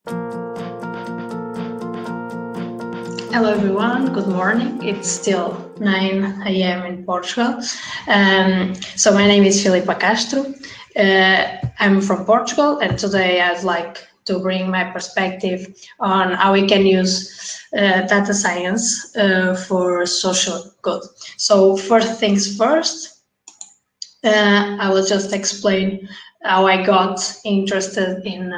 Hello everyone, good morning. It's still 9 a.m. in Portugal. So my name is Filipa Castro. I'm from Portugal, and today I'd like to bring my perspective on how we can use data science for social good. So first things first, I will just explain how I got interested in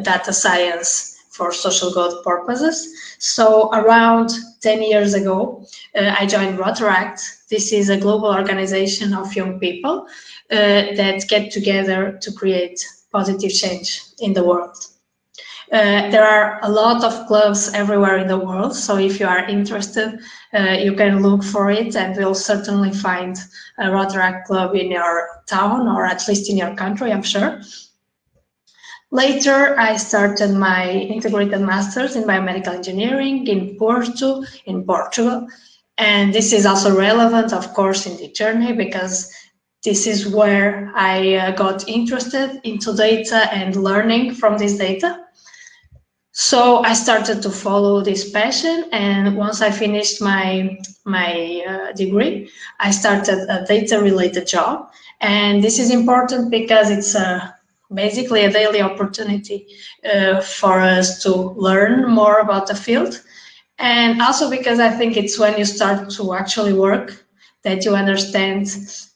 data science for social good purposes. So around 10 years ago, I joined Rotaract. This is a global organization of young people that get together to create positive change in the world. There are a lot of clubs everywhere in the world, so if you are interested, you can look for it, and you'll certainly find a Rotaract club in your town, or at least in your country, I'm sure. Later, I started my integrated master's in biomedical engineering in Porto, in Portugal. And this is also relevant, of course, in the journey, because this is where I got interested into data and learning from this data. So I started to follow this passion, and once I finished my degree, I started a data-related job. And this is important because it's basically a daily opportunity for us to learn more about the field. And also because I think it's when you start to actually work that you understand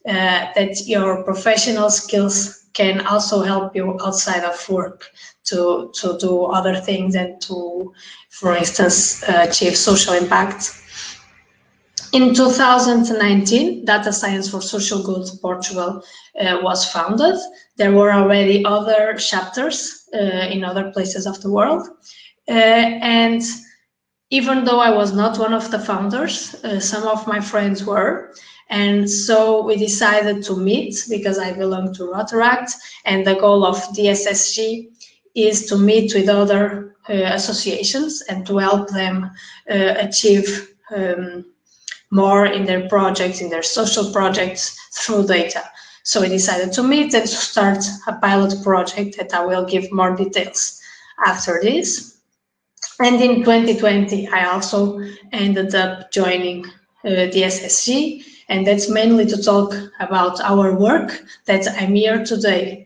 that your professional skills can also help you outside of work to do other things and to, for instance, achieve social impact. In 2019, Data Science for Social Good Portugal was founded. There were already other chapters in other places of the world. And even though I was not one of the founders, some of my friends were. And so we decided to meet, because I belong to Rotaract, and the goal of DSSG is to meet with other associations and to help them achieve more in their projects, in their social projects, through data. So we decided to meet and to start a pilot project that I will give more details after this. And in 2020, I also ended up joining the SSG, and that's mainly to talk about our work that I'm here today.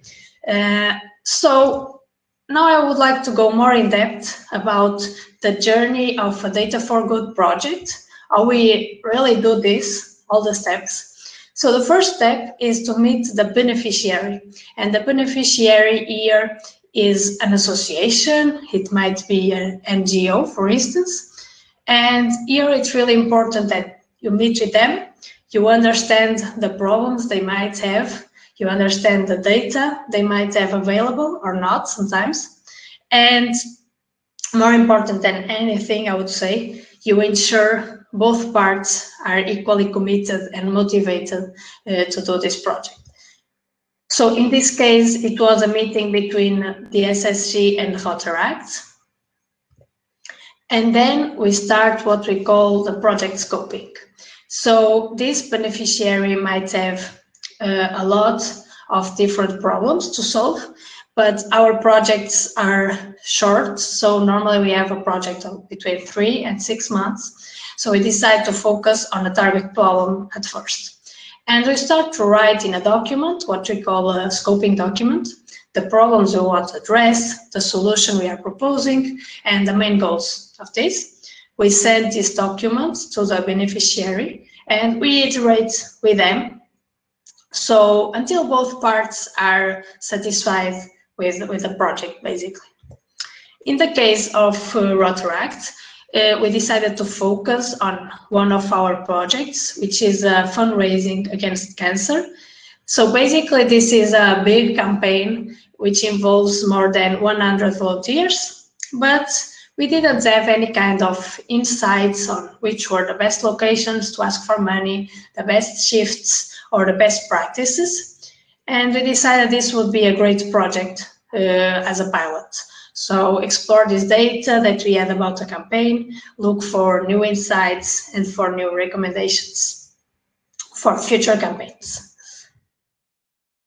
So now I would like to go more in depth about the journey of a Data for Good project, how we really do this, all the steps. So the first step is to meet the beneficiary, and the beneficiary here is an association. It might be an NGO, for instance. And here it's really important that you meet with them, you understand the problems they might have, you understand the data they might have available or not sometimes. And more important than anything, I would say, you ensure both parts are equally committed and motivated to do this project. So in this case, it was a meeting between the SSG and Rotaract. And then we start what we call the project scoping. So this beneficiary might have a lot of different problems to solve, but our projects are short. So normally we have a project of between 3 and 6 months. So we decide to focus on a target problem at first. And we start to write in a document, what we call a scoping document, the problems we want to address, the solution we are proposing, and the main goals of this. We send this document to the beneficiary and we iterate with them. So until both parts are satisfied with the project, basically. In the case of Rotaract, we decided to focus on one of our projects, which is fundraising against cancer. So basically, this is a big campaign which involves more than 100 volunteers, but we didn't have any kind of insights on which were the best locations to ask for money, the best shifts, or the best practices. And we decided this would be a great project as a pilot. So explore this data that we had about the campaign, look for new insights and for new recommendations for future campaigns.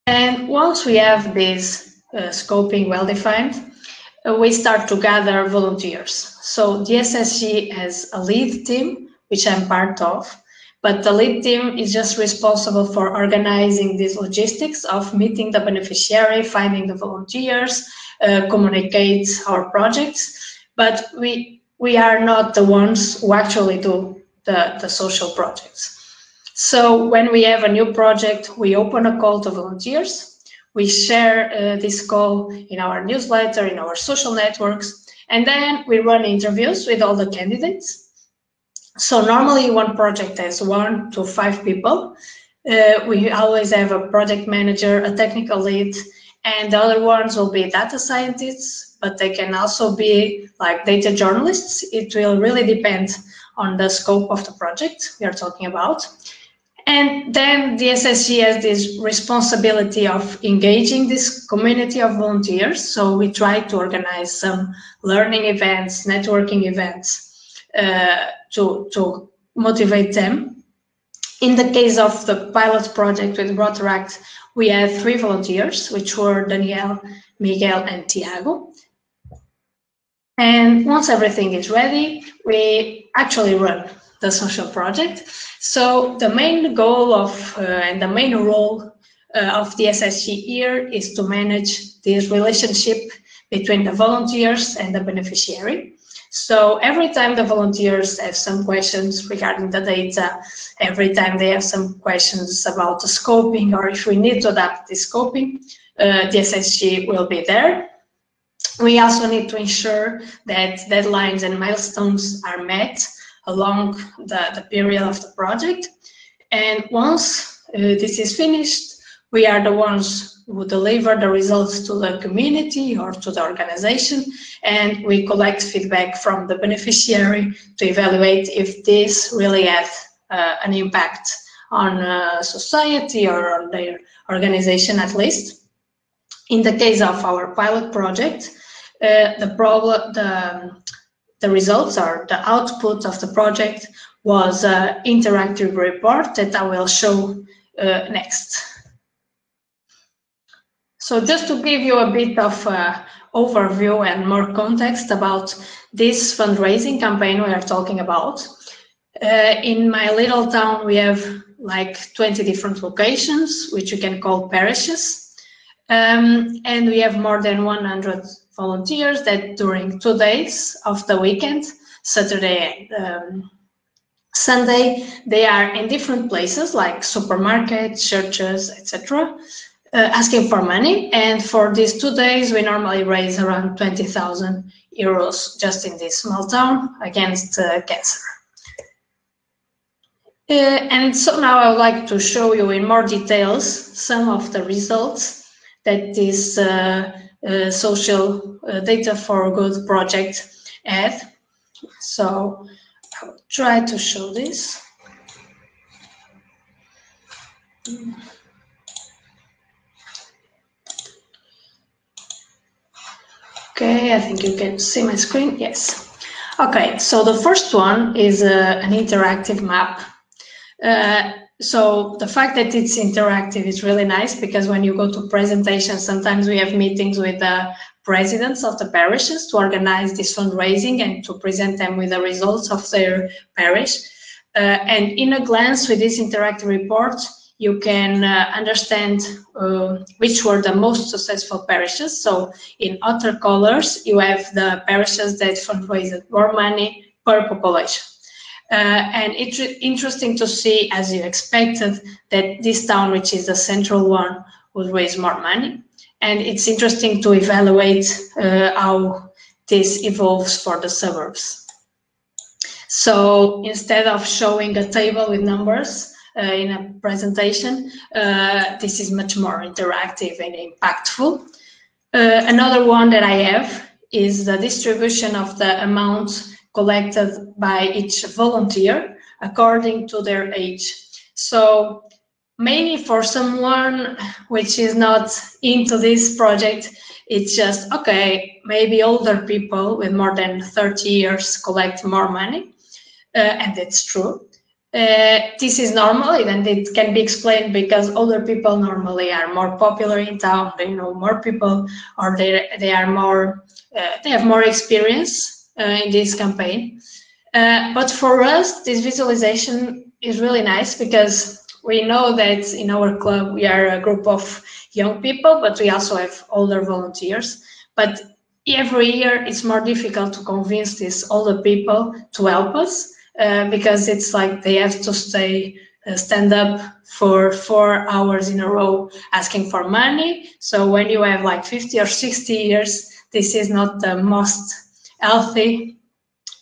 And once we have this scoping well defined, we start to gather volunteers. So the SSG has a lead team, which I'm part of, but the lead team is just responsible for organizing these logistics of meeting the beneficiary, finding the volunteers, communicate our projects, but we are not the ones who actually do the social projects. So when we have a new project, we open a call to volunteers. We share this call in our newsletter, in our social networks, and then we run interviews with all the candidates. So normally one project has 1 to 5 people. We always have a project manager, a technical lead, and the other ones will be data scientists, but they can also be like data journalists. It will really depend on the scope of the project we are talking about. And then the SSG has this responsibility of engaging this community of volunteers. So we try to organize some learning events, networking events to motivate them. In the case of the pilot project with Rotaract, we had 3 volunteers, which were Daniel, Miguel, and Tiago. And once everything is ready, we actually run the social project. So the main goal of and the main role of the SSG here is to manage this relationship between the volunteers and the beneficiary. So every time the volunteers have some questions regarding the data, every time they have some questions about the scoping, or if we need to adapt the scoping, the SSG will be there. We also need to ensure that deadlines and milestones are met along the period of the project. And once this is finished, we are the ones who deliver the results to the community or to the organization, and we collect feedback from the beneficiary to evaluate if this really had an impact on society or on their organization at least. In the case of our pilot project, the results or the output of the project was an interactive report that I will show next. So just to give you a bit of overview and more context about this fundraising campaign we are talking about. In my little town, we have like 20 different locations, which you can call parishes. And we have more than 100 volunteers that during 2 days of the weekend, Saturday and Sunday, they are in different places like supermarkets, churches, etc., asking for money. And for these 2 days, we normally raise around 20,000 euros just in this small town against cancer. And so now I would like to show you in more details some of the results that this social data for good project had. So I'll try to show this. Okay, I think you can see my screen. Yes. Okay, so the first one is an interactive map. So the fact that it's interactive is really nice, because when you go to presentations, sometimes we have meetings with the presidents of the parishes to organize this fundraising and to present them with the results of their parish. And in a glance with this interactive report, you can understand which were the most successful parishes. So in other colors, you have the parishes that fundraised more money per population. And it's interesting to see, as you expected, that this town, which is the central one, would raise more money. And it's interesting to evaluate how this evolves for the suburbs. So instead of showing a table with numbers in a presentation, this is much more interactive and impactful. Another one that I have is the distribution of the amount collected by each volunteer according to their age. So maybe for someone which is not into this project, it's just, okay, maybe older people with more than 30 years collect more money, and that's true. This is normal, and it can be explained because older people normally are more popular in town. They know more people, or they are more they have more experience in this campaign. But for us, this visualization is really nice because we know that in our club we are a group of young people, but we also have older volunteers. But every year it's more difficult to convince these older people to help us. Because it's like they have to stand up for 4 hours in a row asking for money. So when you have like 50 or 60 years, this is not the most healthy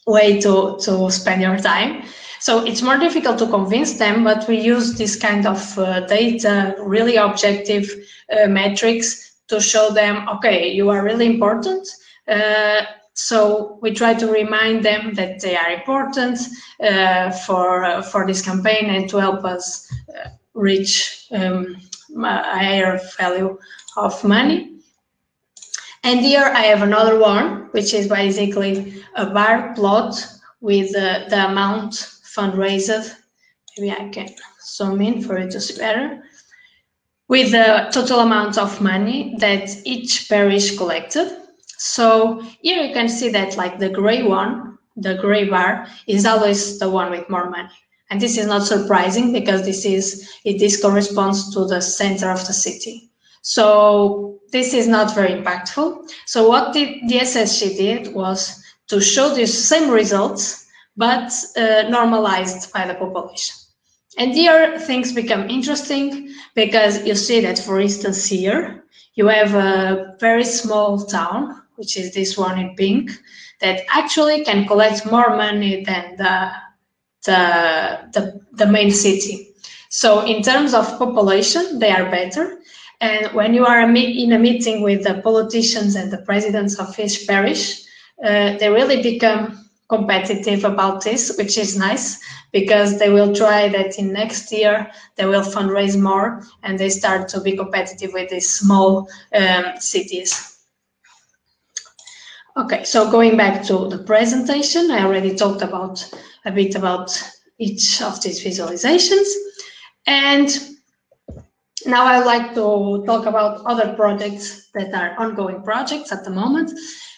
way to spend your time. So it's more difficult to convince them, but we use this kind of data, really objective metrics to show them, okay, you are really important. So we try to remind them that they are important for this campaign and to help us reach a higher value of money. And here I have another one, which is basically a bar plot with the amount fundraised. Maybe I can zoom in for you to see better. With the total amount of money that each parish collected. So here you can see that like the gray one, the gray bar, is always the one with more money. And this is not surprising because this corresponds to the center of the city. So this is not very impactful. So what the SSG did was to show these same results, but normalized by the population. And here things become interesting because you see that, for instance, here you have a very small town, which is this one in pink, that actually can collect more money than the main city. So in terms of population, they are better. And when you are in a meeting with the politicians and the presidents of each parish, they really become competitive about this, which is nice because they will try that in next year they will fundraise more and they start to be competitive with these small cities. Okay, so going back to the presentation, I already talked a bit about each of these visualizations, and now I'd like to talk about other projects that are ongoing projects at the moment.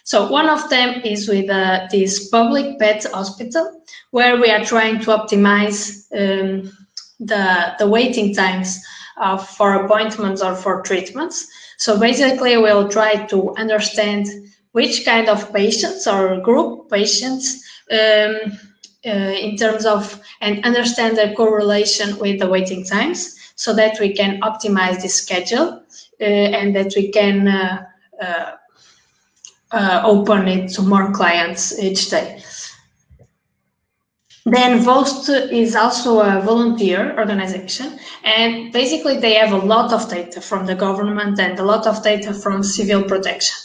So one of them is with this public pet hospital, where we are trying to optimize the waiting times for appointments or for treatments. So basically, we'll try to understand which kind of patients or group patients in terms of, and understand the correlation with the waiting times so that we can optimize the schedule and that we can open it to more clients each day. Then VOST is also a volunteer organization, and basically they have a lot of data from the government and a lot of data from civil protection.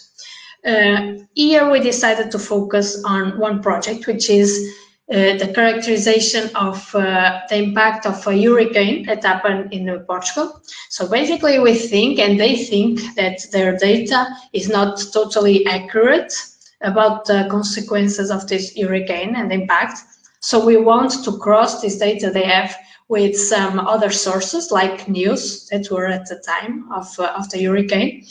Here we decided to focus on one project, which is the characterization of the impact of a hurricane that happened in Portugal. So basically we think, and they think, that their data is not totally accurate about the consequences of this hurricane and impact. So we want to cross this data they have with some other sources like news that were at the time of the hurricane,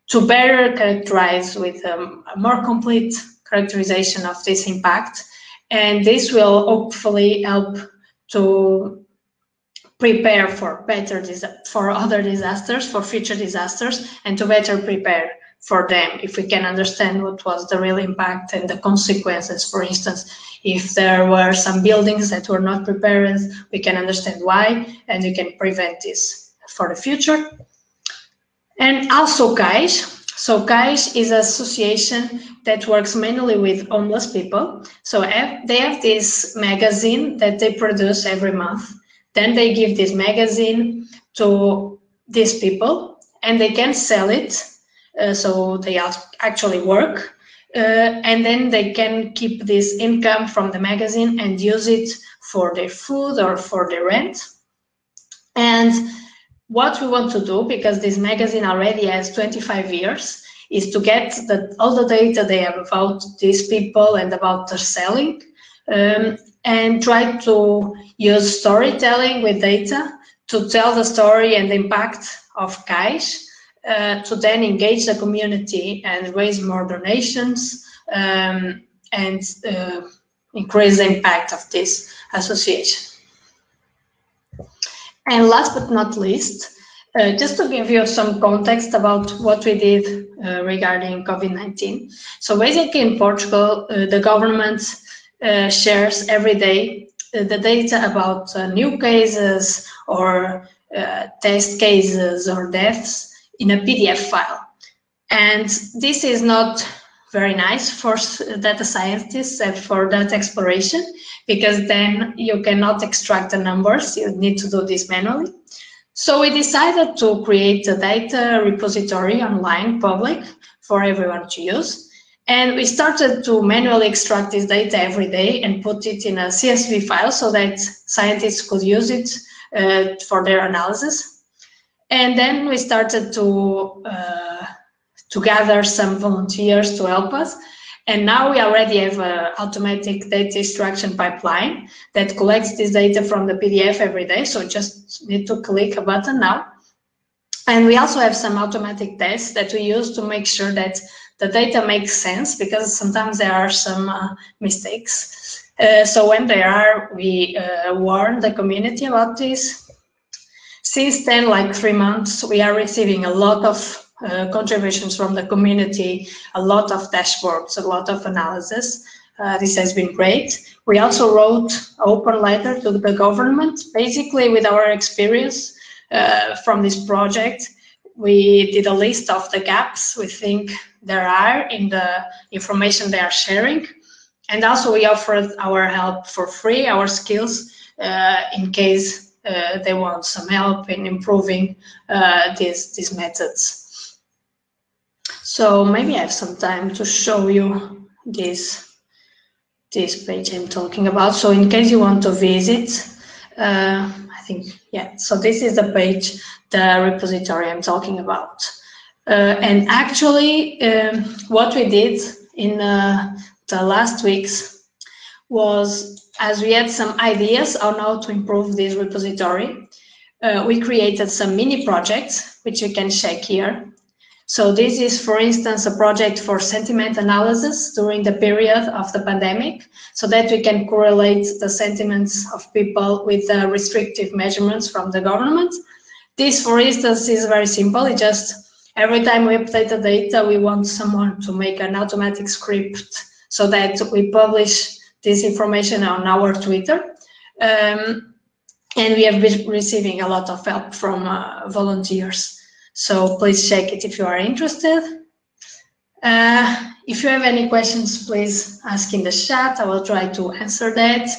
to better characterize with a more complete characterization of this impact. And this will hopefully help to prepare for other disasters, for future disasters, and to better prepare for them if we can understand what was the real impact and the consequences. For instance, if there were some buildings that were not prepared, we can understand why, and we can prevent this for the future. And also CAIS. So CAIS is an association that works mainly with homeless people. So they have this magazine that they produce every month. Then they give this magazine to these people and they can sell it. So they actually work. And then they can keep this income from the magazine and use it for their food or for their rent. And what we want to do, because this magazine already has 25 years, is to get all the data they have about these people and about their selling, and try to use storytelling with data to tell the story and the impact of cash, to then engage the community and raise more donations, and increase the impact of this association. And last but not least, just to give you some context about what we did regarding COVID-19. So basically in Portugal, the government shares every day the data about new cases or test cases or deaths in a PDF file. And this is not very nice for data scientists and for data exploration, because then you cannot extract the numbers. You need to do this manually. So we decided to create a data repository online, public, for everyone to use. And we started to manually extract this data every day and put it in a CSV file so that scientists could use it for their analysis. And then we started to gather some volunteers to help us. And now we already have an automatic data extraction pipeline that collects this data from the PDF every day. So just need to click a button now. And we also have some automatic tests that we use to make sure that the data makes sense, because sometimes there are some mistakes. So when there are, we warn the community about this. Since then, like 3 months, we are receiving a lot of contributions from the community, a lot of dashboards, a lot of analysis. This has been great. We also wrote an open letter to the government, basically with our experience from this project. We did a list of the gaps we think there are in the information they are sharing. And also we offered our help for free, our skills, in case they want some help in improving these methods. So maybe I have some time to show you this page I'm talking about. So in case you want to visit, I think, yeah, so this is the page, the repository I'm talking about. And actually, what we did in the last weeks was, as we had some ideas on how to improve this repository, we created some mini projects, which you can check here. So this is, for instance, a project for sentiment analysis during the period of the pandemic, so that we can correlate the sentiments of people with restrictive measurements from the government. This, for instance, is very simple. It just, every time we update the data, we want someone to make an automatic script so that we publish this information on our Twitter. And we have been receiving a lot of help from volunteers. So please check it if you are interested. If you have any questions, please ask in the chat. I will try to answer that.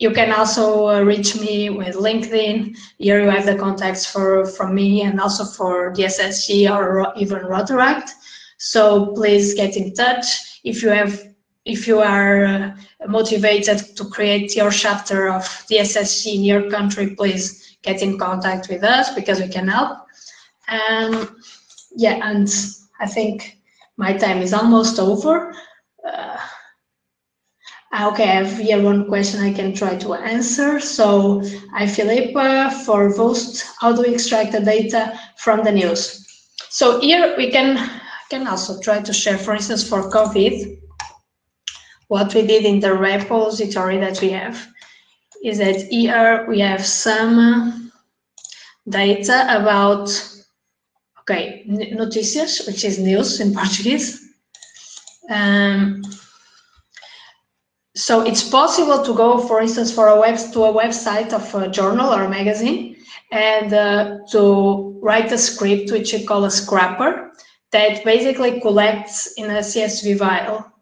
You can also reach me with LinkedIn. Here you have the contacts from me and also for the SSG or even Rotaract. So please get in touch. If you are motivated to create your chapter of the SSG in your country, please get in contact with us, because we can help. Yeah, and I think my time is almost over. Okay, I have here one question I can try to answer. So, hi Filipa, for VOST, how do we extract the data from the news? So here we can also try to share, for instance, for COVID, what we did in the repository that we have is that here we have some data about, okay, notícias, which is news in Portuguese. So it's possible to go, for instance, to a website of a journal or a magazine and to write a script, which you call a scrapper, that basically collects in a CSV file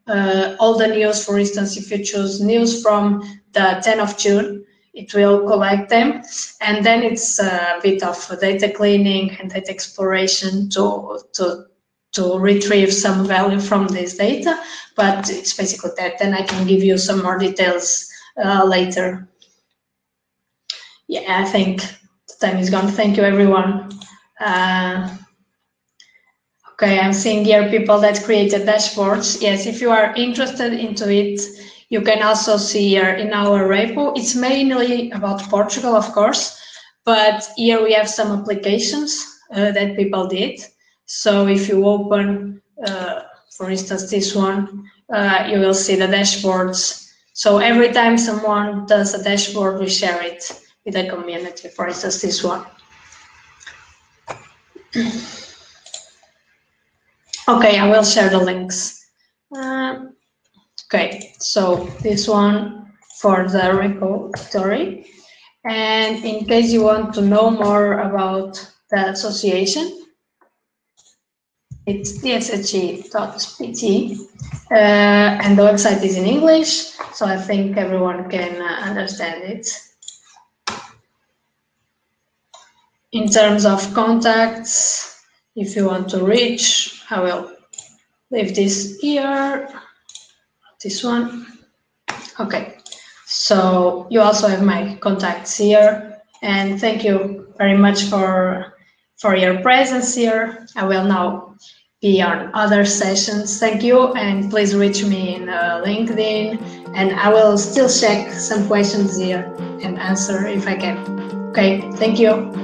all the news. For instance, if you choose news from the 10th of June, it will collect them, and then it's a bit of data cleaning and data exploration to retrieve some value from this data, but it's basically that. Then I can give you some more details later. Yeah, I think the time is gone. Thank you, everyone. Okay, I'm seeing here people that created dashboards. Yes, if you are interested into it, You can also see here in our repo, it's mainly about Portugal, of course, but here we have some applications that people did. So if you open, for instance, this one, you will see the dashboards. So every time someone does a dashboard, we share it with the community, for instance, this one. Okay, I will share the links. Okay, so this one for the repository. And in case you want to know more about the association, it's dshg.pt, and the website is in English, so I think everyone can understand it. In terms of contacts, if you want to reach, I will leave this here, this one. Okay, so you also have my contacts here, and thank you very much for your presence here. I will now be on other sessions. Thank you, and please reach me in LinkedIn, and I will still check some questions here and answer if I can. Okay, thank you.